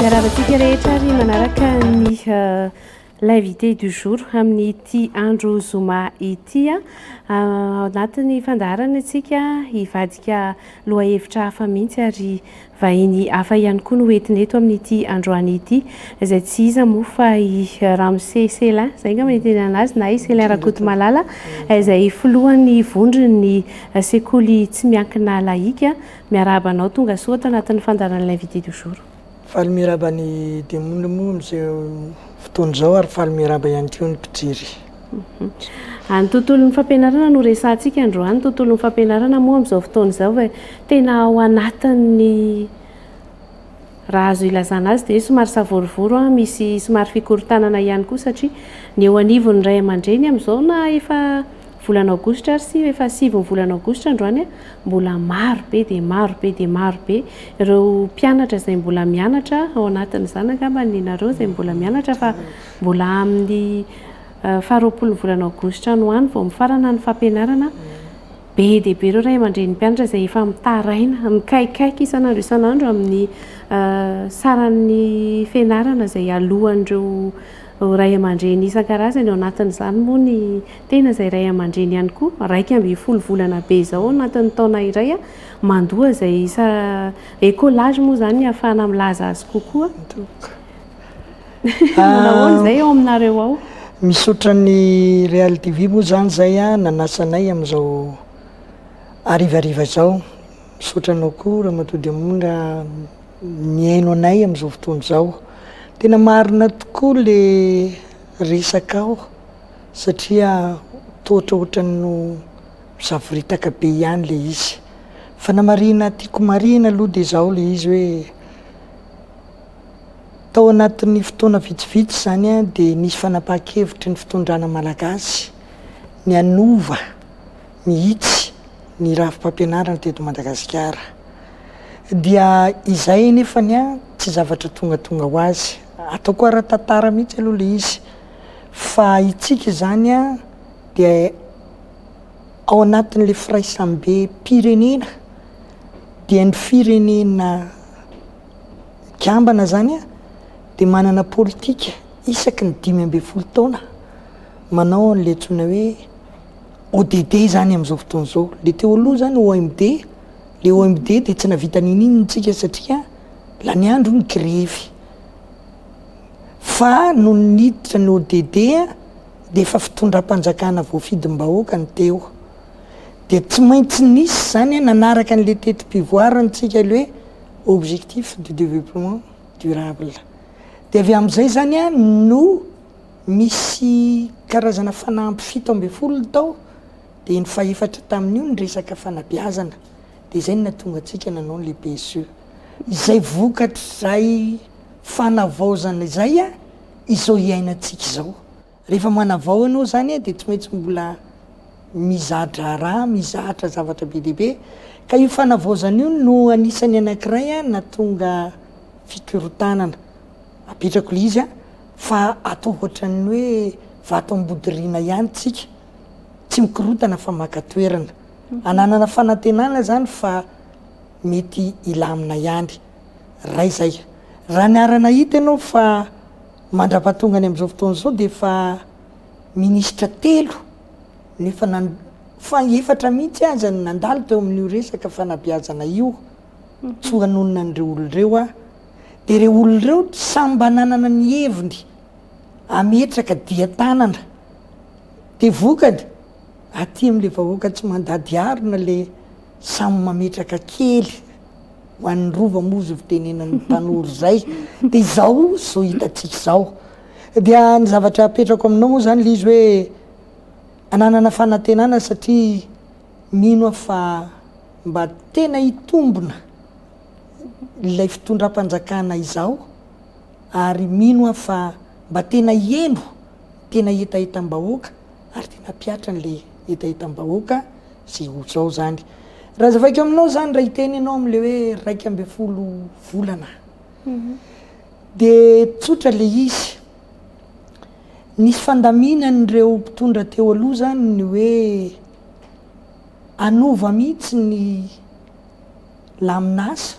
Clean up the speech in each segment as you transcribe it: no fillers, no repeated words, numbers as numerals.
Miarabantsika rehetra ary manaraka ny l'invité du jour amin'ny ity andro zoma ity anatin'ny fandaharana antsika hivadika lohahevitra hafa mihitsy ary vahiny hafa ihany koa no entiny eto amin'ity androany ity izay tsy iza moa fa i Ramose Selin izay nga manenteny anazy na i Selin Rakotomalala izay filohan'ny vondron'ny sekoly tsy miankina laïque miarabanao tonga soa ato anatin'ny fandaharana l'invité du jour. Faly mirabany demono moa amin'izay fotoana izao ary faly miraba ihany koa ny mpijery. Ny tontolon'ny fampianarana no resantsika androany, tontolon'ny fampianarana moa amin'izao fotoana izao tena ao anatin'ny raha azo ilazana azy dia somary savorovoro misy somary fikorontanana ihany koa satria ny eo anivon'ny ray aman-dreny amin'izao na efa volana aogositra ary sy efa 7 volana aogositra androany mbola maro be dia maro be dia maro be ireo mpianatra izay mbola mianatra ao anatin'ny zanaka maninareo izay mbola mianatra fa mbola amin'ny 20 volana aogositra no any vao mifarana ny fampianarana be dia be ireo ray aman-dreny mpianatra izay efa mitaraina mikaikaiky isanandro amin'ny saran'ny fianarana izay alohan'ireo ray aman-dreny isan-karazany ao anatin'izany moa ny tena izay ray aman-dreny ihany koa 12 volana be izao anatin'ny taona iray mandoa izay écolage moa izany ahafahana milaza azy kokoa. Nahoana izay ao aminareo ao? Misaotra ny Real TV moa izany izay nanasanay amin'izao arivariva izao. Misaotra anao koa Ramatoa Diamonda miaino anay amin'izao fotoana izao. Tena marina tokoa le resaka ao satria tohatra ohatrany no misafiritaka be ihany le izy. Fa namarina tiako marina aloha dia izao le izy hoe tao anatin'ny fotoana vitsivitsy izany dia nisy fanapahan-kevitry ny fitondrana malagasy ny anova mihitsy ny rafim-pampianarana teto Madagasikara. Dia izay nefany tsy zavatra tonga ho azy. Ataoko ara-tantara mihitsy aloha le izy fa itsika izany dia ao anatin'le firaisambe pirenena dia ny firenena gambana zany dia manana politika isaky ny 15 taona manao an'le antsoina hoe ODD zany amin'izao fotoana izao. Le teo aloha zany OMD, le OMD dia tsy navita ninino tsika satria lany andro ny grevy. Fa no niditra ny ODD dia efa fitondram-panjakana voafidim-bahoaka ny teo. Dia tsy maintsy nisy zany nanaraka an'le tetim-pivoarantsika le hoe objectif du développement durable. Dia avy amin'izay zany no misy karazana fanampy 17 tao dia ny faefatra tamin'io ny resaka fanabeazana. Dia izay no nahatonga antsika nanao le PSE. Izay vokatra izay fanavaozana izay izao iainantsika izao. Rehefa manavao ianao zany dia tsy maintsy mbola mizatra raha, mizatra zavatra be dehibe. Ka io fanavaozana io no anisany anankiray nahatonga fikorotanana. Apetrako le izy fa atao ohatran'ny hoe vato ambodiriana ihany tsika. Tsy mikorotana fa maka toerana. Ananana fanantenana zany fa mety ilamina ihany. Ray zay. Raha niarana hita ianao fa mandra-patongany amin'izao fotoana izao dia fa minisitra 3 nefa fa efatra mihitsy aza nandalo teo amin'io resaka fanabeazana io. Tsy hanonona an'ireo olon'ireo dia ireo olon'ireo samy mba nanana ny heviny ametraka dia tanana. Dia vokany aty amin'ilay vahoaka tsy mandady arina le samy mametraka kely ho an'ny rova mozo fitenenan'ny tanora izay. Dia izao hitantsika izao. Dia ny zavatra apetrako aminao moa zany le izy hoe ananana fanantenana satria mino fa mba tena hitombona ilay fitondram-panjakana izao ary mino fa mba tena heno, tena etaetam-bahoaka ary tena piatra n'le etaetam-bahoaka zay zao zany. Raha zavaiko aminao zany raha hiteny ianao amin'le hoe 12 volana dia tsotra le izy. Nisy fandaminan'ireo mpitondra teo aloha zany ny hoe anova mihitsy ny laminasa,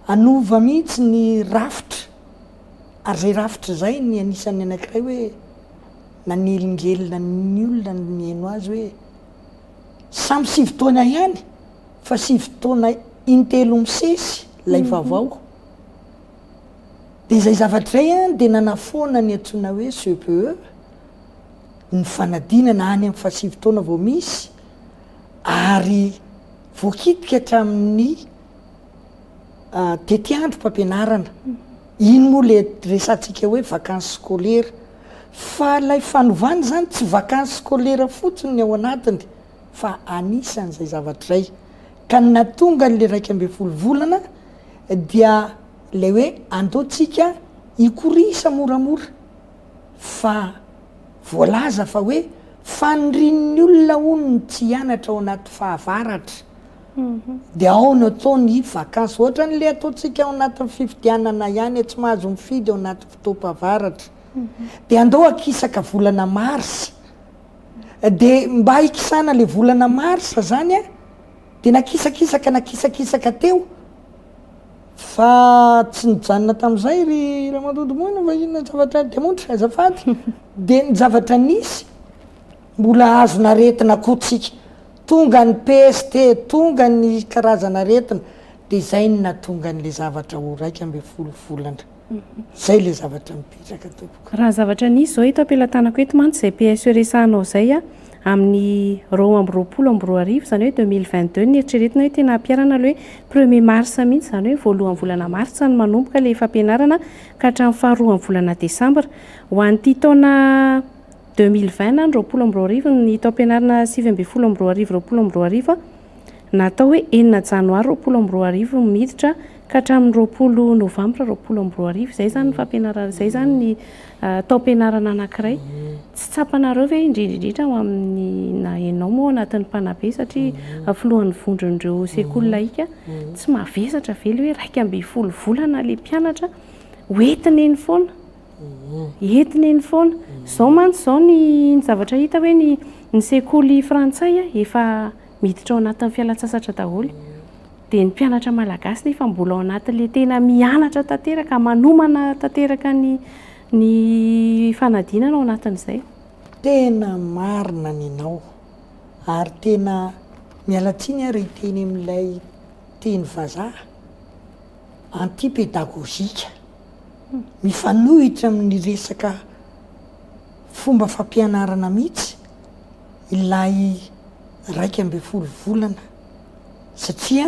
anova mihitsy ny rafitra ary zay rafitra zay ny anisan'ny anankiray hoe nanelingelona ny olona ny eno azy hoe samy 7 taona ihany fa 7 taona intelo misesy lay vaovao dia izay zavatra ray a dia nanafoana ny antsoina hoe CPE ny fanadinana any amin'ny fa 7 taona vao misy ary voakitika hatramin'ny tetiandro mpampianarana iny moa le resantsika hoe vacances scolaire fa lay fanovany zany tsy vacances scolaire fotsiny ny ao anatiny fa anisan'izay zavatray ka natonga le 12 volana dia le hoe andeatsika ikorisa moramora fa voalaza fa hoe fanirinn'ny olona onony tsy hianatra ao anaty fahavaratra dia ao no atao ny vacances ohatra n'le ataontsika ao anatin'ny fifidianana ihany tsy mahazo mifidy ao anaty fotoam-pahavaratra dia andao akisaka volana marsa dia mba hikisana le volana marsa zany a dia nakisakisaka teo fa tsy nijanona tamin'izay ry ramadodimoana fa inona zavatra demontra azafady dia ny zavatra nisy mbola azona aretina kotsika tonga ny PST tonga ny karazana aretina dia zay ny natonga n'le zavatra ho 12 volana zay le zavatra mipitraka tompoko raha zavatra nisy zao eto ampelantanako eto mantsy zay PSE resahanao zay a amin'ny 2022 zany hoe 2022 ny eritreretina hoe tena ampiarana le hoe 1er mars mihitsy zany hoe voalohan'ny volana marsa ny manomboka le fampianarana ka hatramin'ny faharoan'ny volana desambra ho an'ity taona 2020 na 2022 ny taom-pianarana 2022 natao hoe 9 janoary 2022 miditra ka hatramin'ny 20 novambra 2022 zay zany fampianarana zay zany ny taom-pianarana anankiray tsy tsapanareo ve indrindrindrindra ho amin'ny na enao moa anatin'ny mpanabe satria filohan'ny vondron'ireo sekoly laika tsy mavesatra ve le hoe 12 volana le mpianatra hoentina eny foana entina eny foana zao mantsy zao ny zavatra hita hoe ny sekoly frantsay efa miditra ao anatin'ny fialan-tsasatra daholo dia ny mpianatra malagasy nefa mbola ao anatin'le tena mianatra tanteraka manomana tanteraka ny fanadinana ao anatin'izay tena marina ninao ary tena mialatsiny ary teny amin'ilay teny vazaha antipédagogika mifanohitra amin'ny resaka fomba fampianarana mihitsy ilay 12 volana satria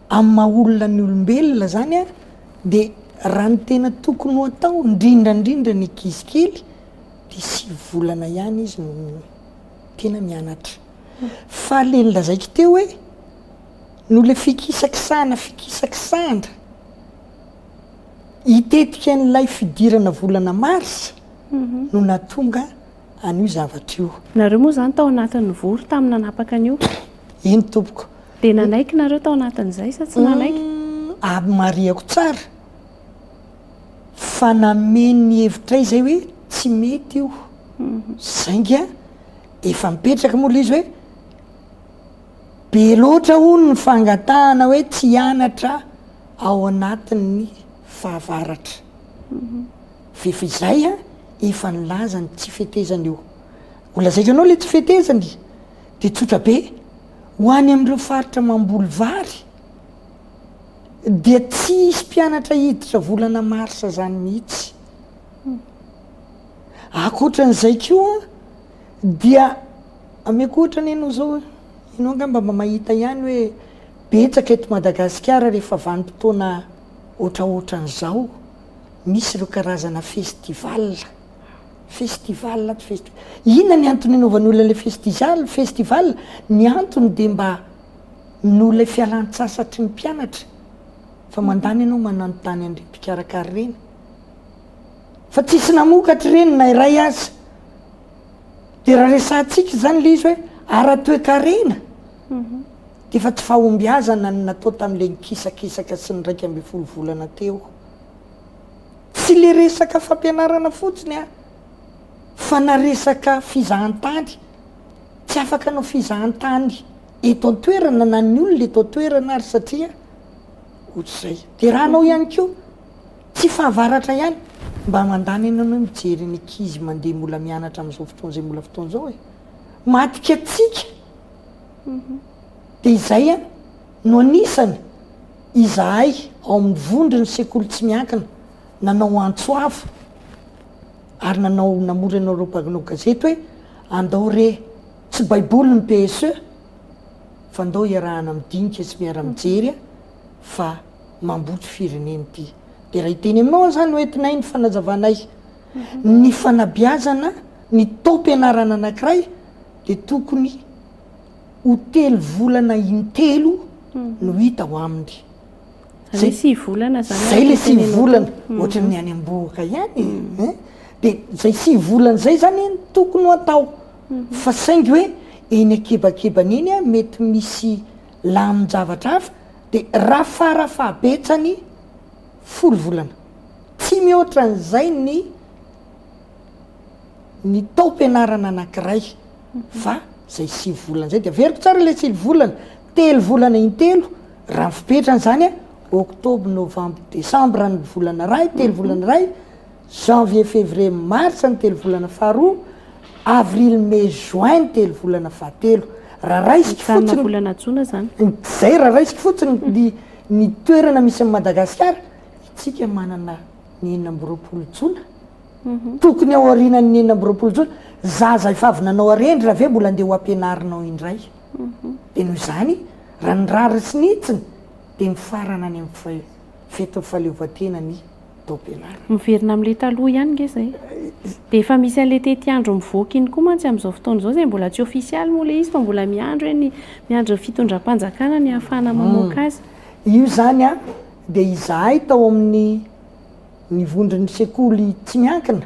amin'ny maha-olona ny olombelona zany a dia raha ny tena tokony ho atao indrindrandrindra ny kisikely dia 6 volana ihany izy no tena mianatra fa le nilazaiko teo hoe no le fikisakisahana hitetika n'ilay fidirana volana marsa no natonga an'io zavatra io nareo moa zany tao anatin'ny vory tamin'ny nanapaka an'io iny tompoko dia nanaiky nareo tao anatin'izay sa tsy nanaiky mariako tsara fa nameny hevitray zay hoe tsy mety io zainga efa mipetraka moa le izy hoe be loatra hono ny fangatahana hoe tsy hianatra ao anatin'ny fahavaratra vefa izay a efa nilazany tsy fetezany io olazaika anao le tsy fetezany dia tsotra be ho any amin'ireo faritra mamboly vary dia tsy isy mpianatra hiditra volana marsa zany mihitsy akoatran'izay koa dia amekohatra ny enao zao enao angamba mba mahita ihany hoe betsaka eto Madagasikara rehefa vanim-potoana ohatraohatran'izao misy ireo karazana festival inona ny antony anaovan'ny olona le festival ny antony dia mba no le fialan-tsasatry ny mpianatra fa mandany ianao mananontany an'ireny mpikarakary reny fa tsisy namokatra reny na iray aza dia raha resantsika zany le izy hoe ara-toekarena dia efa tsy fahombiazana ny natao tamin'ile nikisakisaka sy ny 12 volana teo tsy le resaka fampianarana fotsiny a fa naresaka fizahantany tsy afaka anao fizahantany eto an-toerana na ny olona eto an-toerana ary satria ohatr'izay dia raha anao ihany koa tsy fahavaratra ihany mba mandany ianao hoe mijery ny ankizy mandeha mbola mianatra amin'izao fotoana zay mbola fotoana zao hoe matika atsika dia izay a no anisany izahay ao amin'ny vondry ny sekoly tsy miankina nanao antsoavo ary nanao namora anao reo mpagnao gazety hoe andao re tsy baiboly ny PSE fa andao iarahana midinika sy miara-mijery a fa mambotsy fireneny ity dia raha hiteny aminao zany hoentinay ny fanajavanay ny fanabiazana ny tao-pianarana anankiray dia tokony ho 3 volana intelo no hita ho aminy zay 6 volana zay le 6 volana ohatra ny any am-boaka ihany dia zay 6 volana zay zany tokony ho atao fa saingy hoe eny akebakebany eny a mety misy lamin-javatra hafa dia raha farafahabetsany 10 volana tsy mihoatra an'izay ny tao-pianarana anankiray fa zay 6 volana zay dia averiko tsara le 6 volana 3 volana intelo raha fipetrany zany a octobre novembre décembre ny volana ray 3 volana ray janvier février mars ny 3 volana faharoa avril mai juin 3 volana fahatelo raha raisika fotsiny volana jona zany zay raha raisika fotsiny ny toerana misy amin'ny Madagasikara itsika manana ny 9 jona tokony ao arinany ny 9 jona zaza efa avy nanao arendry raha ve mbola andeha ho ampianarinao indray dia noho izany raha ny rary sy nitsiny dia mifarana any amin'ny fety fahaleovan-tena ny tao-pianarana miverina amin'le taloha ihany nge zay dia efa misy an'le tetiandro mivoaka iny koa mantsy amin'izao fotoana izao zay mbola tsy ofisialy moa le izy fa mbola miandro eny miandro fitondram-panjakana ny ahafahana mamoaka azy io zany a dia izahay tao amin'ny ny vondriny sekoly tsy miankina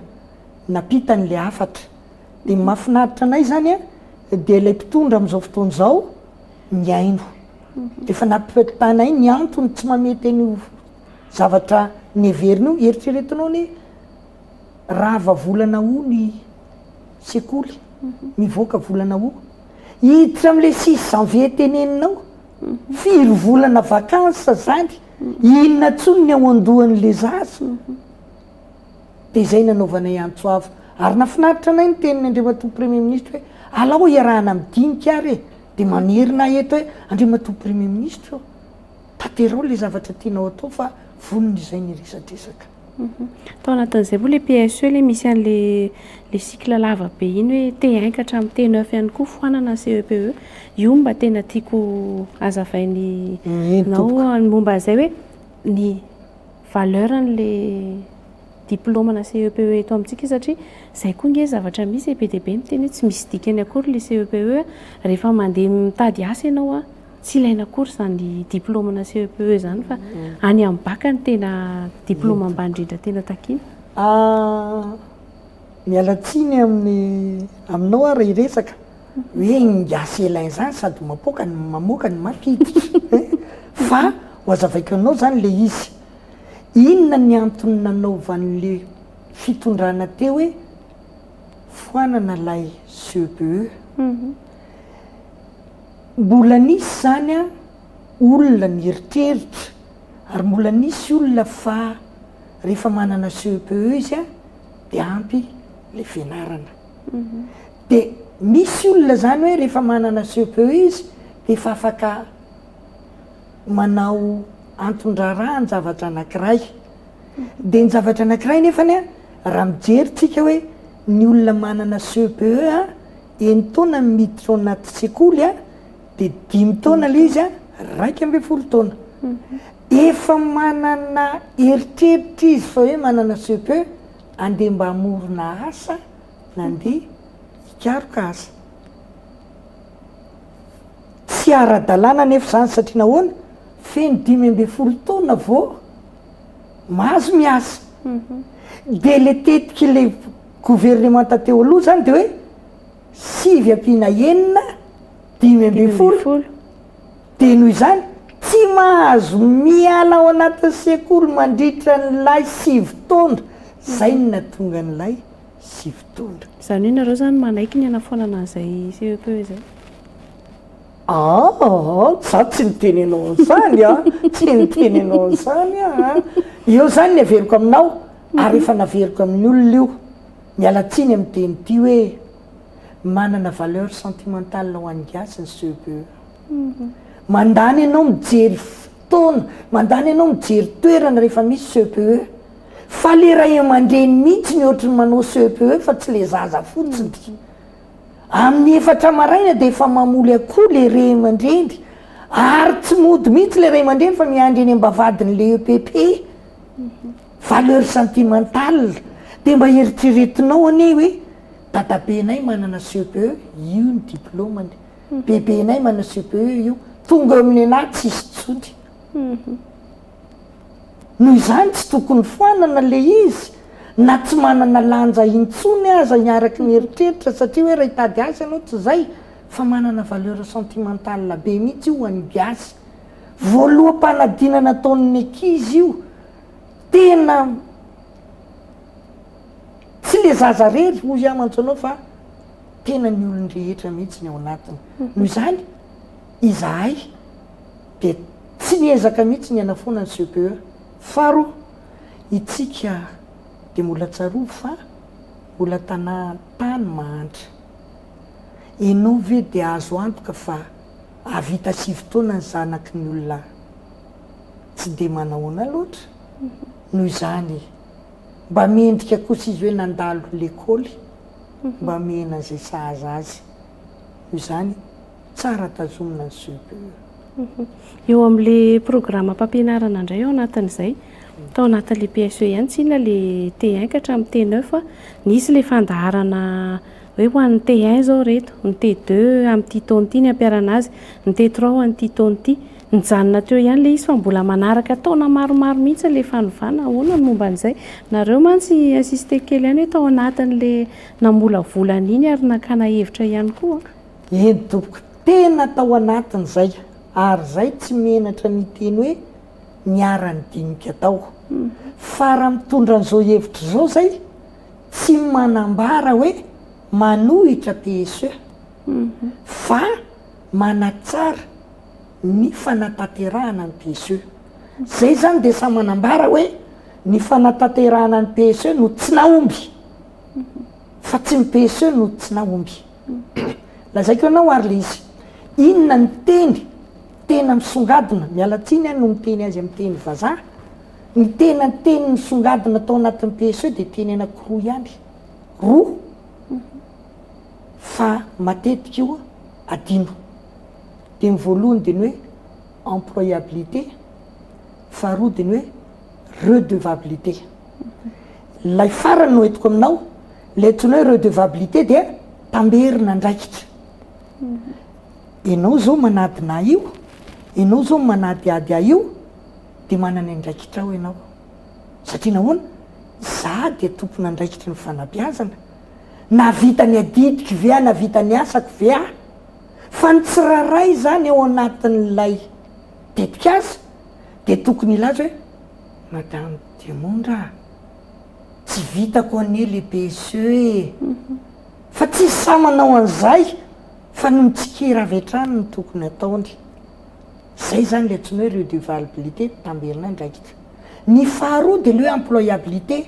napitan'le afatra dia mahafinaritra anay zany a dia ilay mpitondra amin'izao fotoana izao miaino efa nampitanay ny antony tsy mamety an'io zavatra ny heverina io eritreretinao ny raha vavolana o ny sekoly mivoaka volana o hiditra amin'le 6 janvier teneninao 4 volana vakansa zany inona tsony ny ao andohan'le zaza dia izay nanaovanay antsoavo ary nafinaritra anay ny teniny Andriamatoa premier ministre hoe alao iarahana midinika ary e dia manerina eto hoe Andriamatoa premier ministre tanterao le zavatra tianao atao fa vonona izay ny resadresaka tao anatin'izay moa le PSE le misy an'le cycle lava be iny hoe T1 ka hatramin'ny T9 ihany koa foanana CEPE io mba tena tiako azavainy nao momba izay hoe ny valeur n'le diplôme na CEPE eto amintsika satria zay koa nge zavatra misy be dia be ny teny hoe tsy misy dikany akory le CEPE rehefa mandeha mitady asa ianao a tsy ilaina akory zany diplôme na CEPE zany fa any amin'ny baka ny tena diplôme ambany indrindra tena takiana mialatsiny aminao ara iresaka hoe ngiasa ilainy zany sady mamoaka ny mapiditra fa ho azavaiko anao zany le izy inona ny antony nanaovan'le fitondrana teo hoe foanana lay CEPE mbola nisy zany a olona ny eritreritra ary mbola nisy olona fa rehefa manana CEPE izy a dia ampy le fianarana dia misy olona zany hoe rehefa manana CEPE izy dia efa afaka manao antondraraha ny zavatra anankiray dia ny zavatra anankiray nefany a raha mijeritsika hoe ny olona manana CEPE a enitaona miditra ao anaty sekoly a dia 5 taona le izy a 12 taona efa manana eritreritra izy fa hoe manana CEPE andeha mba hamorona asa nandeha hikaroka asa tsy ara-dalàna nefa zany satria nahoana feny 12 taona vao mahazo miasa dia le tetika le gouvernement tateo aloha zany dia hoe 5 ampiana 12 dia noho izany tsy mahazo miala ao anatin'ny sekoly mandritra n'lay 5 taona zay ny natonga n'lay 5 taona zany hoe nareo zany manaiky ny anafoanana an'izay CEPE zay za tsy nitenenao an'izany a tsy nitenenao an'izany a eo zany ny averiko aminao ary efa naveriko amin'ny olona io mialatsiny amin'ny teny ty hoe manana valeur sentimentale ho an'ny gasy ny CPE mandany ianao mijery fotoana mandany ianao mijery toerana rehefa misy CPE fa le ray aman-dreny mihitsy ny ohatrany manao CPE fa tsy le zaza fotsiny amin'ny efatra maraina dia efa mamoly akoho le ray aman-dreny ary tsy mody mihitsy le ray aman-dreny fa miandry eny ambavadiny le EPP valeur sentimentale dia mba eritreretinao anie hoe dadabenay manana CPE io ny diplômany bebenay manana CPE io tonga amin'ny anahy tsy isy tsony noho izany tsy tokony foanana le izy na tsy manana lanja intsony aza niaraky ny eritreritra satria hoe raha hitady azy ianao tsy zay fa manana valeur sentimentale be mihitsy io an'ny gasy voaloham-panadinana ataon'ny ankizy io tena tsy le zaza rery ozy amantsy anao fa tena ny olon-drehetra mihitsy ny ao anatiny noho izany izahay dia tsy niezaka mihitsy ny anafona ny CPE faro itsika dia mbola tsaroa fa mbola tany mahantra ianao ve dia azo antoka fa avita sivy-taona ny zanaky ny olona tsy dia manahoana loatra noho izany mba mendrika kosa izy hoe nandalo lekôly mba mena zay sahaza azy noho izany tsara tazomina ny CPE eo amin'le programme mpampianarana indray ao anatin'izay tao anatin'le PSE ihany tsy inona le T1 ka hatramin'ny T9 fa nisy le fandaharana hoe ho an'ny T1 zao reto ny T2 amin'ity taona ity ny ampiarana azy ny T3 ho an'ity taona ity nijanona teo ihany le izy fa mbola manaraka taona maromaro mihitsy le fanovana ahoana ny momba an'izay nareo mantsy assiste kely ihany hoe tao anatin'le nambola volana iny ary nakana hevitra ihany koa eny tompoko tena tao anatin'izay ary zay tsy menatra ny teny hoe miara-ny dinika tao fa raha mitondra an'izao hevitra zao zay tsy manambara hoe manohitra PSE fa manatsara ny fanatanterahana ny PSE zay zany dia sa manambara hoe ny fanatanterahana ny PSE no tsy naomby fa tsy ny PSE no tsy naomby lazaiko ianao ary le izy inona ny teny tena misongadina mialatsiny any no miteny azy amin'ny teny vazaha ny tena teny misongadina tao anatin'ny PSE dia teny anankiroa ihany roa fa matetika io adino dia ny voalohany dia ny hoe employabilité faharoa dia ny hoe redevabilité lay farany no entiko aminao lay tsony hoe redevabilité dia tamberina ndraikitra ianao zao manadina io ianao zao manady ady a io dia manana ndraikitra ao ianao satria nahoana za dia tompona andraikitra ny fanabeazana na vita ny adidika vea na vita ny asako vea fa ny tsiraray zany ao anatin'lay tetika azy dia tokony ilaza hoe madame Demondra tsy vitako anie le PSE fa tsy sa manao an'izay fa no mitsikera avetrany ny tokony ataony zay zany le tsony hoe redevabilité tamberina ndraikitra ny faharoa dia le hoe employabilité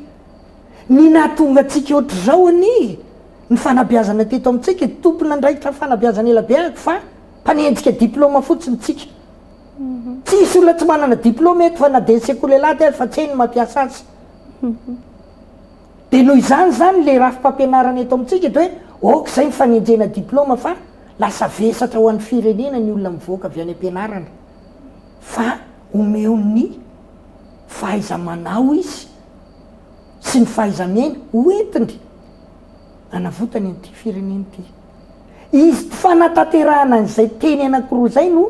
ny nahatonga atsika ohatra zao any ny fanabeazana teto amintsika tompona ndraikitra fanabeazana ela be ako fa mpanenjika diplôma fotsiny tsika tsy isy olona tsy manana diplôma eto fa na dia sekoly laty azy fa tsy hainy mampiasa azy dia noho izany zany le rafi-pampianarana eto amintsika dia hoe oka izay mifanenjena diplôma fa lasa vesatra ho an'ny firenena ny olona mivoaka avy any ampianarana fa omeo ny fahaiza-manao izy sy ny fahaiza-miaina hoentiny anavotany an'ity firenena ity izy fanatanterahana an'izay teny anankiroa zay no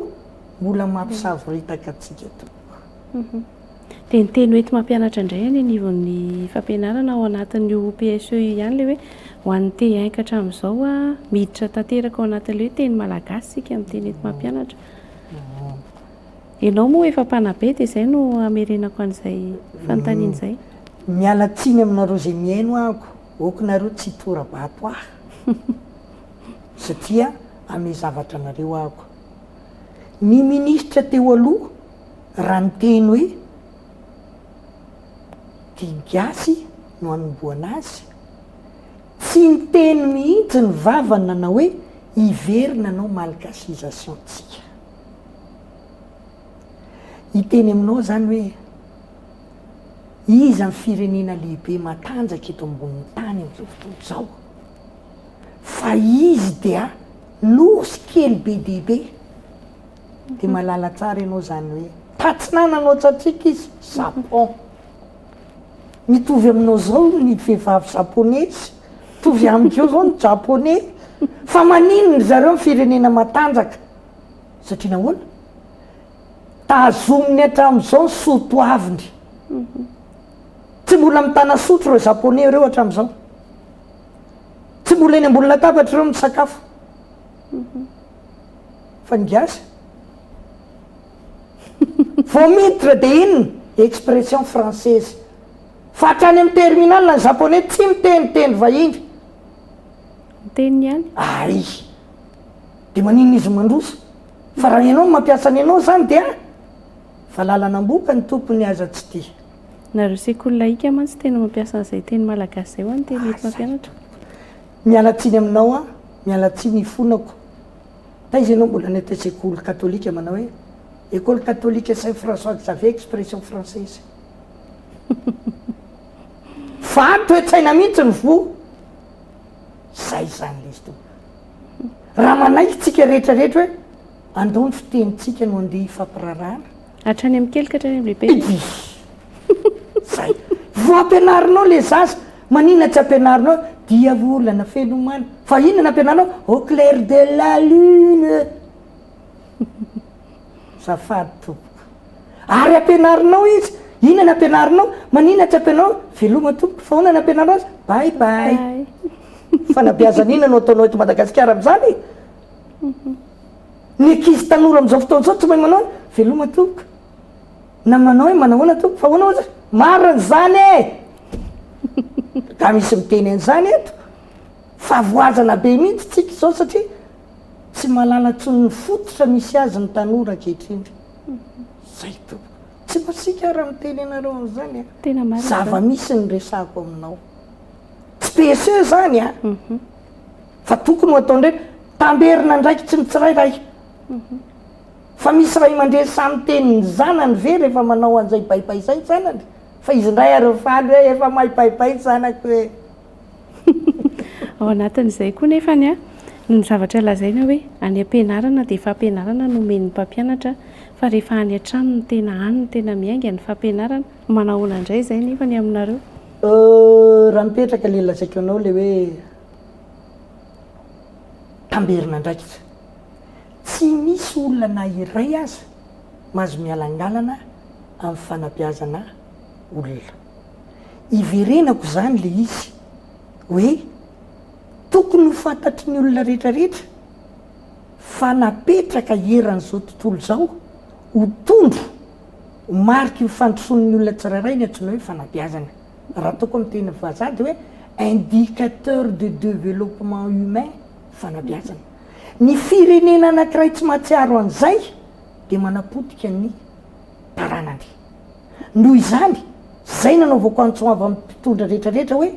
mbola mampisavoritaka atsika tompoko dia ny teny hoety mampianatra indray any anivon'ny fampianarana ao anatin'io PSE ihany le hoe ho an'ny T1 ka hatramin'izao a miditra tanteraka ao anatin'le hoe teny malagasy sika amin'ny teny hoety mampianatra ianao moa efa mpanabe dia izay no amerenako an'izay fanontaniana izay mialatsiny aminareo zay miaino ako okonareo tsy tora-bato ah satria ame zavatra anareo ako ny ministra teo aloha raha ny teny hoe digasy no anomboana azy tsy niteny mihitsy ny vavana na hoe iverina anao malgasisation-tsika hiteny aminao zany hoe izy amin'ny firenena lehibe matanjaka eto ambonin'ny tany am'izao fotoana zao fa izy dia nosy kely be dehibe de malala tsara ianao zany hoe tatsinananao tsatsika izy Japon mitovy aminao zao ny vehivavy japonesy mitovy amikeo zao ny japonais fa maninony zareo ny firenena matanjaka satria nahoana tazominy hatramin'izao ny sotoaviny tsy mbola mitana sotro reo japonais reo hatramin'izao tsy mbola eny ambony latabatra reo misakafo fa ngiasa vomitre de inona expression française fa hatrany amin'ny terminal ny japonais tsy miteniteny vahiny miteny ihany ay de manino izy mandrosa fa raha ianao mampiasa ny anao zany dia fa lalanamboka ny tompony aza tsy tia nareo sekoly laika mantsy tena mampiasa an'izay teny malagasy zay ho any teny mety mampianatra mialatsiny aminao a mialatsiny ifonako ta izy ianao mbola nety sekoly katolika manao hoe école catholique Saint François Xavier expression française fa toetsaina mihitsy ny vo zay zany le izy to raha manaiky tsika rehetrarehetra hoe andao ny fitenitsika no andeha ifampirarana hatrany amin'ny kely ka hatrany amin'ny lehibe zay vo ampianarinao le zaza manina tsy ampianarinao dia volana fenomana fa inona ampianarinao au clair de la lune zafady tompoko ary ampianarinao izy inona ampianarinao manina tsy ampianao veloma tompoko fa honana ampianarinao azy bay bay fa nabiazana inona no ataonao eto Madagasikara am'izany ny ankizy tanora am'izao fotoana zao tsy mahay manao veloma tompoko na manao hoe manahoana tompoko fa honao azy mariny zany e ka misy miteny an'izany eto fa voazana be mihitsy tsika zao satria tsy malala tsony ny fototra misy azy ny tanora ankehitriny zay tompoko tsy masika raha miteny anareo an'izany a tena marina zava misy ny resako aminao tsy pese zany a fa tokony ho ataondreny tamberina ndraiky tsy mitsirairay fa misy ray mandre samy teniny zanany ve rehefa manao an'izay baibay zay zanany fa izy ndray ary faly hoe efa mahay baibay zanako hoe ao anatin'izay koa nefany a ny zavatra lazaina hoe any ampianarana dia efa ampianarana nomen'ny mpampianatra fa rehefa any an-trano ny tena any ny tena miainga ny fampianarana manahoana indray zay nefa ny aminareo raha mipetraka le lazaiko anao le hoe tamberina ndraiky tsy misy olona na iray aza mahazo mialangalana amin'ny fanabeazana olona iverenako zany le izy hoe tokony ho fantatry ny olona rehetrarehetra fa napetraka eran'izao tontolo zao ho tondro mariky fandroson'ny olona tsirairay ny antsoina hoe fanabeazana raha toko amin'ny teny vazady hoe indicateur de développement humain fanabeazana ny firenena anankiray tsy mahatsiaro an'izay dia manapotika ny taranany noho izany zay nanaovako antsoava amin'ny mpitondra rehetrarehetra hoe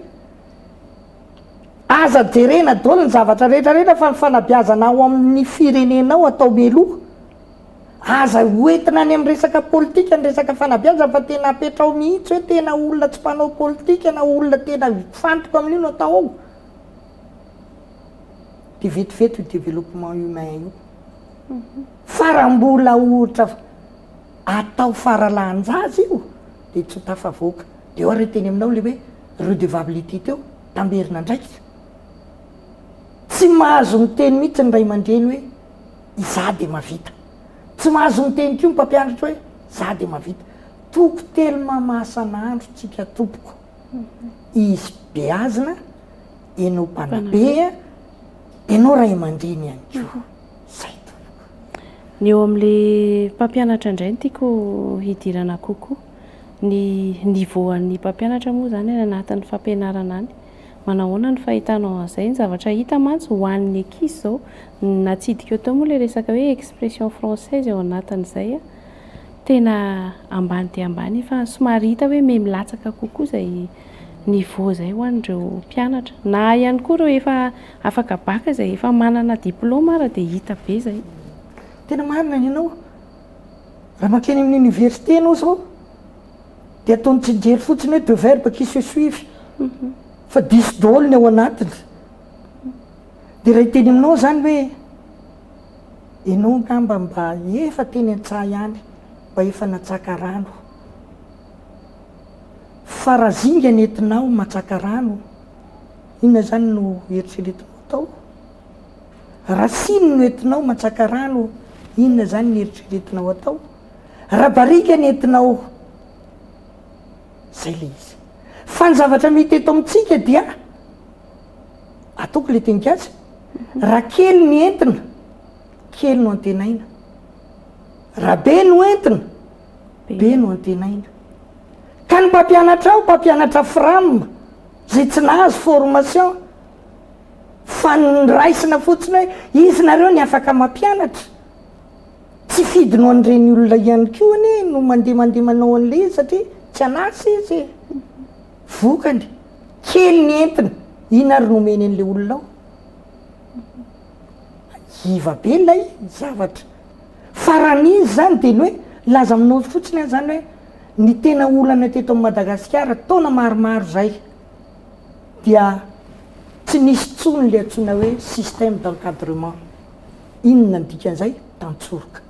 aza jerena dolo ny zavatra rehetrarehetra fa ny fanabeazana ao amin'ny firenenao atao meloha aza hoentina any amin'ny resaka politika ny resaka fanabeazana fa tena apetrao mihitsy hoe tena olona tsy mpanao politika na olona tena fantoko amin'io no atao ao de vetivety io développement humain io fa raha mbola ohatra atao faralanjazy io de tsy ho tafavoaka de eo ary teny aminao le hoe redevabilité teo tamberina ndraiky tsy mahazo miteny mihitsy ny ray aman-dreny hoe iza de mavita tsy mahazo miteny kio mpampianatra hoe za de mavita toko telma mahasan'andro tsika tompoko izy beazina enao mpanabe enao ray aman-dreny ihany ko zay tompoko ny eo amin'le mpampianatra indray ny tiako hidirana kokoa ny nivoan'ny mpampianatra moa zany any anatin'ny fampianarana any manahoana ny fahitanao an'izay ny zavatra hita mantsy ho an'ny ankizy zao natsidika eo tao moa le resaka hoe expression française eo anatin'izay a tena ambany dia ambany fa somary hita hoe me milatsaka kokoa zay niveau zay ho an'ireo mpianatra na ihany koa ireo efa afaka baka zay efa manana diplôma ara dia hita be zay. Tena marina ianao raha makeny amin'ny université anao zao dia ataony tsy jery fotsiny hoe de verbe qui se suivent fa diso daholo ny ao anatiny dia raha hiteny aminao zany hoe ianao ngamba mba efa teny an-tsaha ihany mba efa natsaka rano fa raha zinga nentinao matsaka rano inona zany no eritreretinao atao raha siny no entinao matsaka rano inona zany ny eritreretinao atao raha barika nentinao zay le izy fa ny zavatra mety eto amintsika dia ataoko le tenikasa raha kely ny entina kely no antenaina raha be no entina be no antenaina ka ny mpampianatra ao mpampianatra fram zay tsy nahazo formation fa nyraisina fotsiny hoe izy nareo ny afaka mampianatra tsy fidino an'ireny olona ihany koa ane no mandeha manao an'le izy satria tsy anasa izy vokany kely ny entina ina ary nomeny an'le olona ao iva be lay zavatra fa raha n'izy zany dia ny hoe laza aminao fotsiny any zany hoe ny tena olana teto amin'ny Madagasikara taona maromaro zay dia tsy nisy tsony le antsoina hoe système d'encadrement inona ny dikan'izay tantsoroka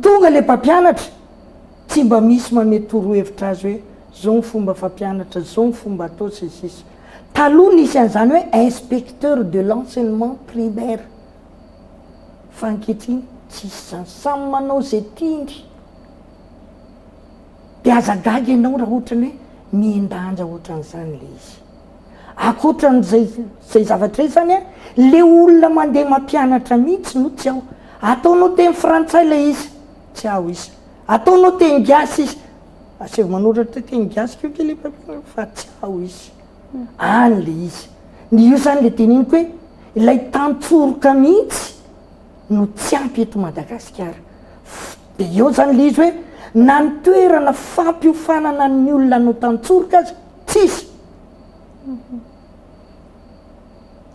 tonga le mpampianatra tsy mba misy mametorohevitra azy hoe zao ny fomba fampianatra zao ny fomba atao sisisy taloha nisy an'izany hoe inspecteur de l'enseignement primaire fa ankehitriny tsisy zany samy manao zay tiany dia azagaga ianao raha ohatrany hoe miendanja ohatran'izany le izy akoatran'zay zavatra izy zany a le olona mandeha mampianatra mihitsy no tsy ao ataonao teny frantsay le izy tsy ao izy ataonao teny gasy izy asevo manoratra teny gasy keo kely fa tsy ao izy any le izy ny io zany le teniniko hoe ilay tantsoroka mihitsy no tsy ampy eto Madagasikara dia eo zany le izy hoe na ny toerana fampiofanana ny olona no tantsoroka azy tsisy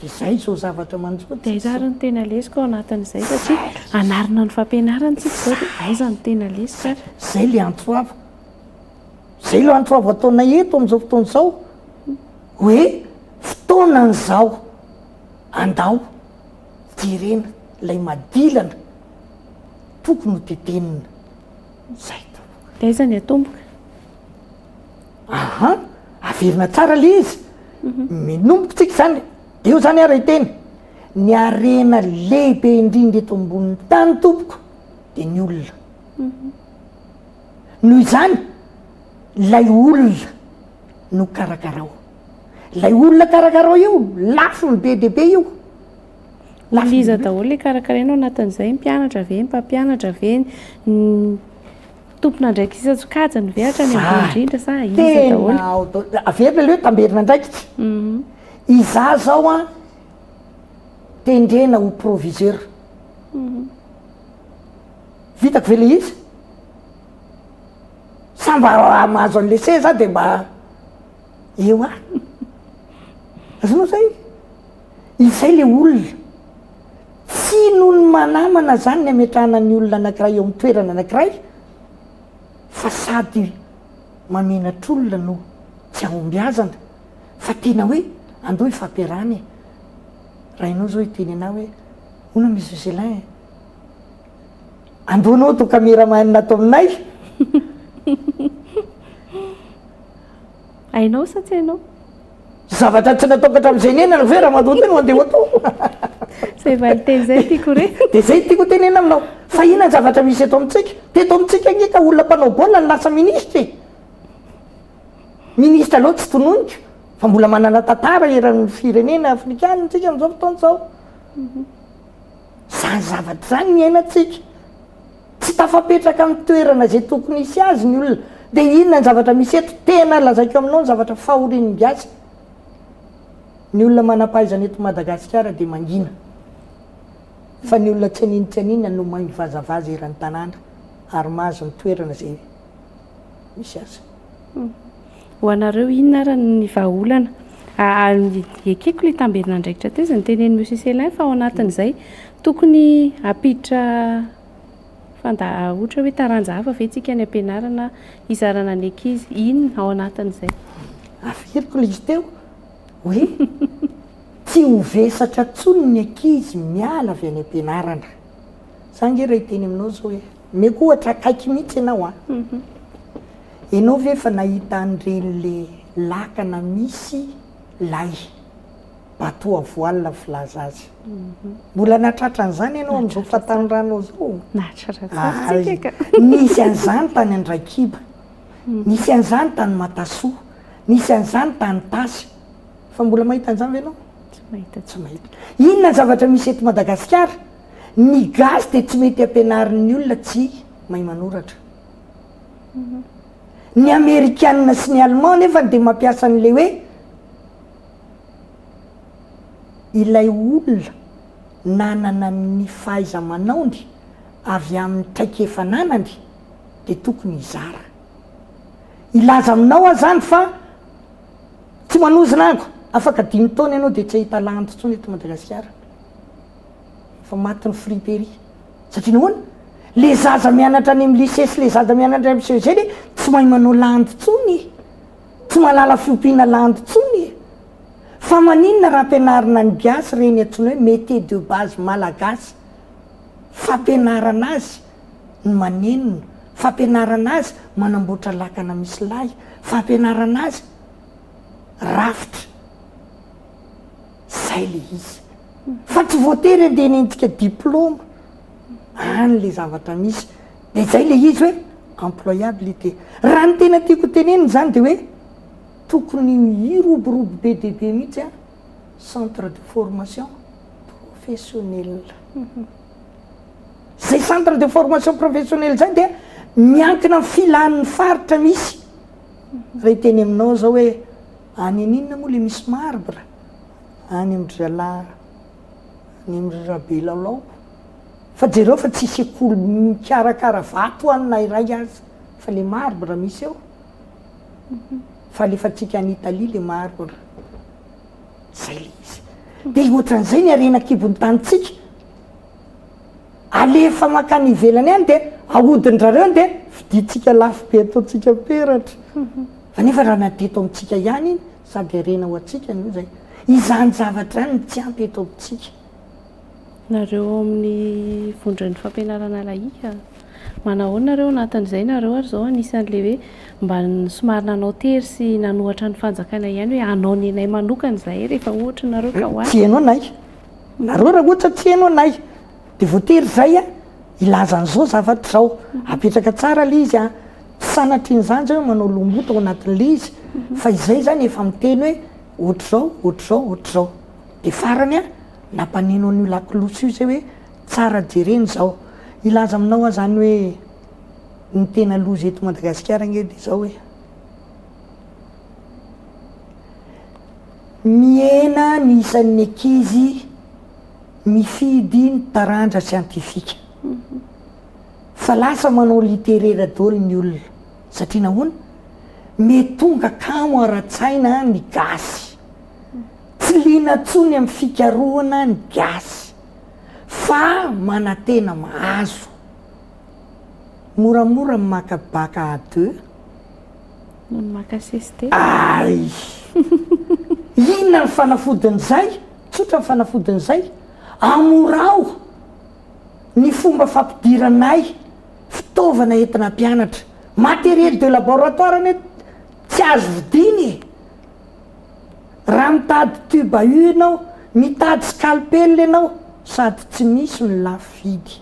dia zay zao zavatra manjoa dia izary ny tena lesika ao anatin'izay satria anarina ny fampianarana tsika zao dia aiza ny tena lesika zay le antsoavo zay le antsoavo ataona eto amin'izao fotoana izao hoe fotoanan'izao andao jerena lay madilana tokony ho tetenina zay dia aiza ny atomboka aha averina tsara le izy minomboka tsika zany eo zany ara hiteny ny arena lehibe indrindra eto ambonin'ny tany tompoko dia ny olona noho izany lay olona no karakarao lay olona karakarao io lafo ny be dehibe io liza daholo le karakarainao anatin'izay mpianatra ve mpampianatra ve tompona ndraiky isa-tsokajany ve hatra ny ambony indrindra sa iza daholo averina le hoe tamberina ndraikitsy iza zao a tendrena ho proviseur vitako ve le izy samba mahazo an'le seza dia mba eo a azonao zay izay le olona tsy no ny manamana zany ny ametrahana ny olona anankiray eo amin'ny toerana anankiray fa sady mamenatr'olona no tsy ahombiazana fa tena hoe andao ifampiarany raha inao zao hiteny anao hoe ona misy zelin andoanao to cameraman atao aminay ainao sa tsy hainao zavatra tsy nataoko hatramin'izay nenana ve raha mandoa teny mandeha atao zay valiteny zay tiako re dia zay tiako tenena aminao fa ina ny zavatra misy eto amintsika teto amintsika nge ka olona mpanao baolina ny lasa ministra ministra aloha tsy tononika fa mbola manana tantara eran'ny firenena afrikana tsika amin'izao fotoana izao zany zavatra zany miainantsika tsy tafapetraka amin'ny toerana zay tokony isy azy ny olona dia inona ny zavatra misy eto tena lazaiko aminao ny zavatra fahorian'ny biasa ny olona manam-pahaizana eto Madagasikara dia mangina fa ny olona tsy aninona no mahivazavaza eran'ny tanàna ary mahazo ny toerana zay misy azy ho anareo inona ara ny vahaolana ekeko le tambelina ndraikitra teo zany teneny monsieur Selin fa ao anatin'izay tokony apiditra ohatra hoe taranja hafa ve tsika ny ampianarana izarana ny ankizy inona ao anatin'izay averiko le izy teo hoe tsy hovesatra tsony ny ankizy miala avy any ampianarana zange raha iteny aminao zao hoe meko ohatra akaiky mihitsy ianao a ianao ve fa nahita an'ireny le lakana misy lay batoa voalina filaza azy mbola natratran'izany ianao amin'izao fahatanyranao zao nisy an'izany tany Andrakiba nisy an'izany tany Matasoa nisy an'izany tany Tasy fa mbola mahita an'izany ve ianao tsy mahita inona ny zavatra misy eto Madagasikara ny gasy dia tsy mety ampianarin'ny olona tsy mahay manoratra ny Amerikanina sy ny Allemand nefa dia mampiasa an'le hoe ilay olona nanana ny fahaiza-manaony avy amin'ny traikefananany dia tokony izara ilaza aminao a zany fa tsy manozina ako afaka 5 taona ianao dia tsy ahita lanto tsony eto Madagasikara fa matin'ny friperie satria nahoana le zaza mianatra any amin'ny lycée sy le zaza mianatra amin'ny CEG tsy mahay manao lanto tsony tsy malala fiompiana lanto tsony fa maninona raha ampianarina ny gasy reny antsony hoe métier de base malagasy fampianarana azy ny manenina fampianarana azy manamboatra lakana misy lay fampianarana azy rafitra zay le izy fa tsy voatery andeha nentsika diplôma any le zavatra misy dia zay le izy hoe employabilité raha ny tena tiako teneniny zany dia hoe tokony iroborobo be dehibe mihitsy a centre de formation professionnelle zay centre de formation professionnelle zay dia miankina amin'ny filan'ny faritra misy raha iteny aminao zao hoe any aninona moa le misy marbre any amindrala any amindra Belalao fa jereo fa tsy sekoly mikarakara vato anina iray azy fa le marbre misy eo fa lefa tsika any Italie le marbre zay le izy dia ohatran'izay ny arena kibony tanitsika alefa makany ivelany any dia ahodin-drareo any dia viditsika lafo be ataotsika peratra fa nefa raha nadeto amintsika ihany iny sady arena ho atsika no zay izany zavatra any tsy ampy eto amintsika nareo amin'ny vondron'ny fampianarana laika manahoana nareo anatin'izay nareo ary zao anisan'le hoe mba somary nanao tery sy nanohatra ny fanjakana ihany hoe anao ny anay manokana izay rehefa ohatra nareo ka hoany tsy hainao nay nareo raha ohatra tsy hainao nay dia voatery zay a ilazan'izao zavatra zao apetraka tsara le izy a sanatr'in'izany zay hoe manao lombota ao anatin'le izy fa izay zany efa miteny hoe ohatr'izao ohatr'izao ohatr'izao dia farany a nampaneno an'io lakolosy io zay hoe tsara jereny zao ilaza aminao a zany hoe ny tena loza eto Madagasikara nge dia zao hoe miena ny isan'ny ankizy mifidy ny taranja siantifika fa lasa manao littéraire daholo ny olona satria nahoana mety tonga kamo ara-tsaina ny gasy tsy lina tsony amin'ny fikarohana ny gasy fa manantena mahazo moramora maka baka A2 maka CST ay inona ny fanafodin'izay tsotra ny fanafodin'izay amorao ny fomba fampidiranay fitaovana entina mpianatra matériel de laboratoire ny tsy azo vidiny raha mitady tuba io ianao mitady scalpel ianao sady tsy misy ny lafo vidy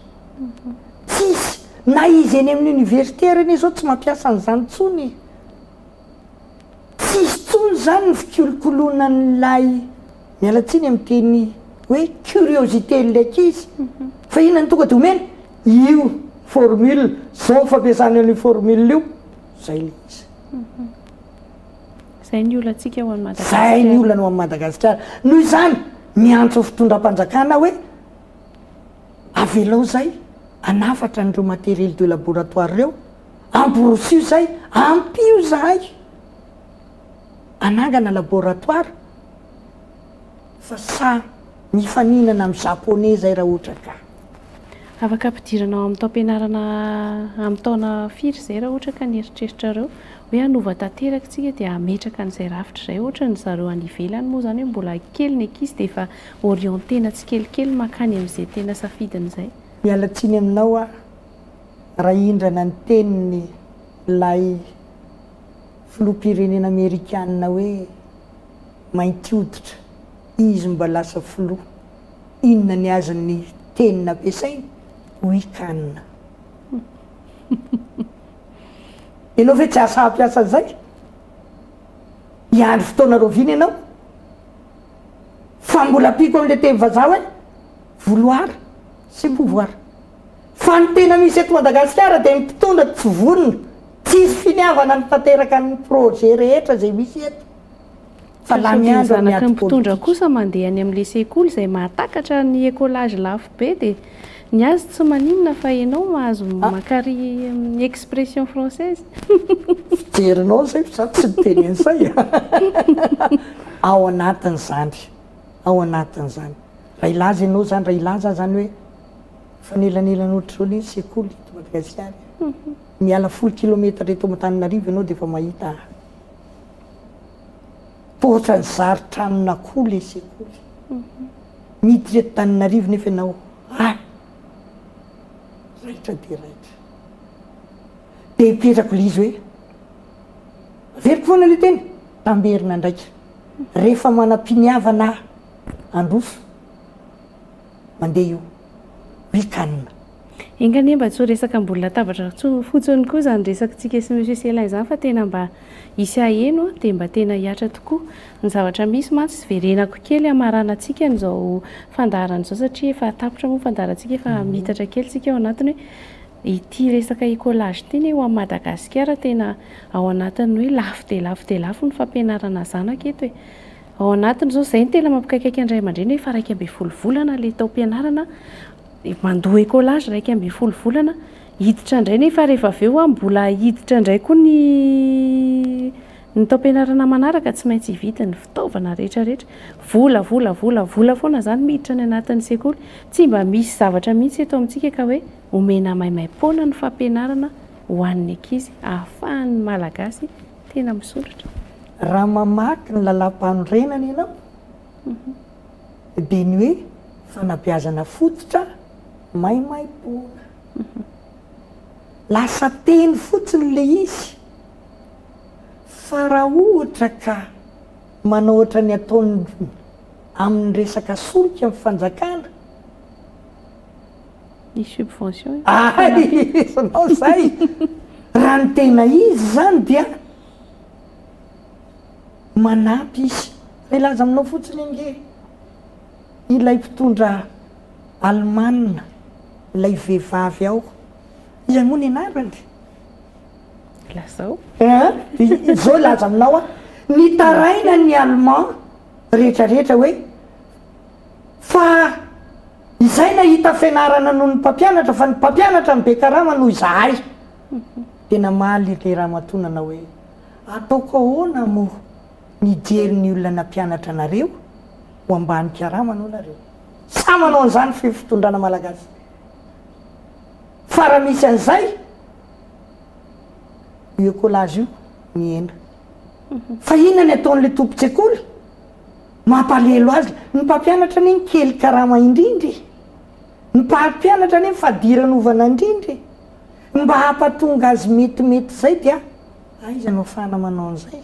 tsisy na izy eny amin'ny universitaire eny zao tsy mampiasa an'izany tsony tsisy tsony zany ny fikolokoloana n'lay mialatsiny amin'ny teny hoe curiosité n'le ankizy fa inona ny tonga dia omena io formule zao fampiasana an'io formule io zay le izy zay ny olantsika ho an'ny zay ny olana ho amin'ny Madagasikara noho izany miantso fitondram-panjakana hoe avelao zay anafatra nyreo materiel de laboratoire reo amborosio zay ampio zahay anangana laboratoire fa sa mifaninana amin'ny japonais zay raha ohatra ka afaka ampidiranao amin'ny taom-pianarana amin'ny taona firy zay raha ohatra ka nieritreritrareo hoe anova tanterakatsika dia ametraka n'izay rafitra zay ohatra ny zareo any ivelany moa zany hoe mbola kely ny ankizy dia efa orientena tsy kelikely makany amin'izay tena safidin'izay mialatsiny aminao a raha indrana ny teniny lay filoha-pirenena amerikanina hoe mainty hoditra izy mba lasa filoha inona ny azony tenina ampiasainy hoikanina ianao ve tsy asa ampiasa an'izay hiandry fotoana roviny ianao fa mbola piko amin'le teny vazaha hoe vouloir c'est pouvoir fa ny tena misy eto Madagasikara dia mipitondra tsy vonona tsisy finiavana ny tanteraka ny projet rehetra zay misy eto fa la miandro zanaka mipitondra kosa mandeha any amin'le sekoly zay mahatakatra ny écolage lafo be dia ny azy tsy maninona fa ianao mahazo makary expression française fijerinao zay za tsy teny an'izay ao anatin'izany ao anatin'izany raha ilaza ianao zany raha ilaza zany hoe fanelanelana ohatra zao ny sekoly to Madagasikara miala 10 kilometra reto Antananarivo ianao dia efa mahita potra ny zaritranon'akoho le sekoly miditra reto Antananarivo nefa ianao raitra dia raitra dia hipetrako le izy hoe veriko foana le teny tamberina ndraika rehefa manam-piniavana androso mandeha io hoikanina engane mba tsy ho resaka mbola latabatra fotsiny koa zany resakitsika sy monsieur Selain zany fa tena mba isy aheno dia mba tena hiatra tokoa ny zavatra misy mantsy sy verenako kely amaranantsika n'izao fandaharan'izao satria efa tapitra moa fandaharantsika efa mitatra kely tsika ao anatiny hoe ity resaka écolage ity ny eo amin'ny Madagasikara tena ao anatiny hoe lafo dia lafo dia lafo ny fampianarana zanaka eto hoe ao anatiny zao zay ny tena mampikaikaiky andray aman-dreny hoe fa 2 volana le tao-pianarana mandoa écolage 2 volana hiditra indray nefa rehefa avy eo mbola hiditra indray koa ny tao-pianarana manaraka tsy maintsy hividy ny fitaovana rehetrarehetra vola foana zany miditra ny anatin'ny sekoly tsy mba misy zavatra mihitsy eto amintsika ka hoe omena maimaimpona ny fampianarana ho an'ny ankizy ahafahan'ny malagasy tena misoratra raha mamaky ny lalam-panorenana ianao dia ny hoe fanabeazana fototra maimaim-pona lasa teny fotsiny le izy fa raha ohatra ka manao ohatra ny ataony amin'ny resaka solika amin'ny fanjakana ny subvention sanao zay raha ny tena izy zany dia manampy izy ray laza aminao fotsiny inge ilay mpitondra Allemana ilay vehivavy ao izany moa ny anarany lazao zao laza aminao a ny taraina ny Allemand rehetrarehetra hoe fa izay nahita fianarana noho ny mpampianatra fa ny mpampianatra ny be karama noho izahay tena maly le raha matonana hoe ataoko ahoana moa nijery ny olona nampianatra anareo ho ambany karama anao nareo sa manao an'izany fitondrana malagasy fa raha misy an'izay io écolage io miena fa inona ny ataon'le tompo-tsekoly mampalelo azy ny mpampianatra neny kely karama indrindry ny mpampianatra neny fadiranovana indrindry mba hampatonga azy metimety zay dia aiza no fana manao an'izay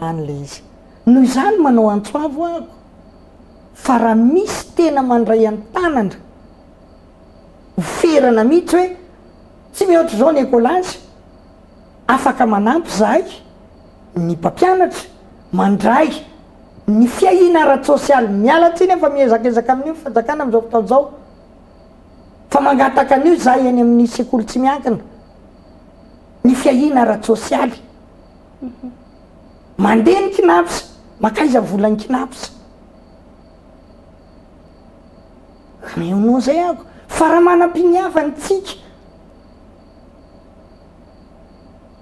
an'le izy noho izany manao antsoavo ako fa raha misy tena mandray an-tanana ferana mihitsy hoe tsy mihoatra zao ny écolage afaka manampy zahay ny mpampianatra mandray ny fiahina ara-tsosialy miala tsiny efa miezakaezaka amin'io fanjakana amin'izao fotoana zao fa mangataka an'io zahay any amin'ny sekoly tsy miankina ny fiahina ara-tsosialy mandeha ny kinapisa makaiza volany kinapisa meonao zay ako fa raha manam-piniavantsika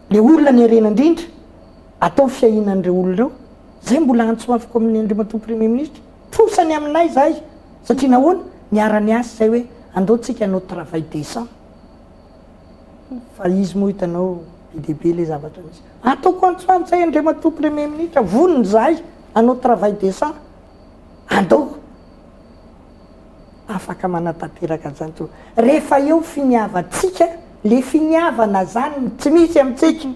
le olona ny arenandrindra atao fiahinan'ireo olona reo zay mbola antsoafiko amin'ny andriamatompo premier ministre tosany aminay zay satria nahoana niara-ny asy zay hoe andaotsika anao travail décent fa izy moa hitanao be le zavatra misy ataoko antsoany zay andriamatompo premier ministre vonony zay anao travail décent andaoko afaka manatanteraka zany to rehefa eo finiavatsika le finiavana zany tsy misy amitsika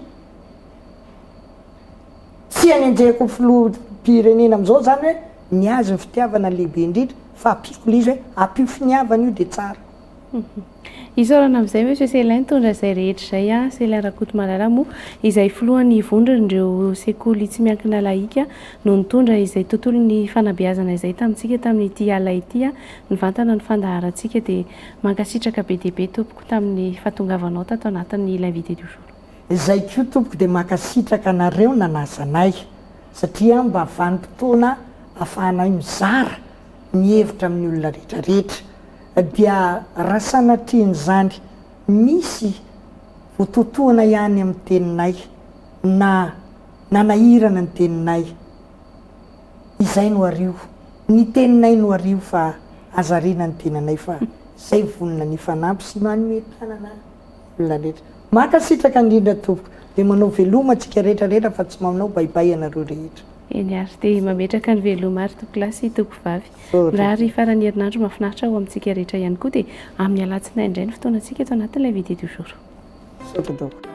tsy any anjehako filoham-pirenena am'izao zany hoe ny azy ny fitiavana lehibe indrindra fa ampiko le izy hoe ampio finiavana io de tsara isorana amin'izay hoe sesela nitondra izay rehetra izay a selarakoto malalamo izay filohan'ny vondron'ireo sekoly tsy miankina laika no nitondra izay tontolo ny fanabeazana izay tamintsika tamin'nyity ala ity a nyvantana ny fandaharantsika dia mankasitraka be deaibe tompoko tamin'ny fahatongavanao tato anatin'ny l'invité du jour izay koa tompoko dia mankasitraka anareo nanazanay satria mba vanim-potoana ahafahanay mizara ny hevitra amin'ny olona rehetrarehetra dia raha sanatriany zany misy vototoana ihany amin'ny teninay na nanahirana ny teninay izay no ario ny teninay no ario fa azarina ny tenanay fa zay vonona ny fanampy sy manometanana olona rehetra mankasitraka indrindra tompoko dia manao veloma atsika rehetrarehetra fa tsy manao baibay anareo rehetra eny ary dia mametraka ny veloma ary tokolasy tokovavy raha ry farany herinandro mahafinaritra ho amintsika rehetra ihany koa dia amin'ny alatsinaindray ny fotoanantsika eto anatin'ilay invité du jour.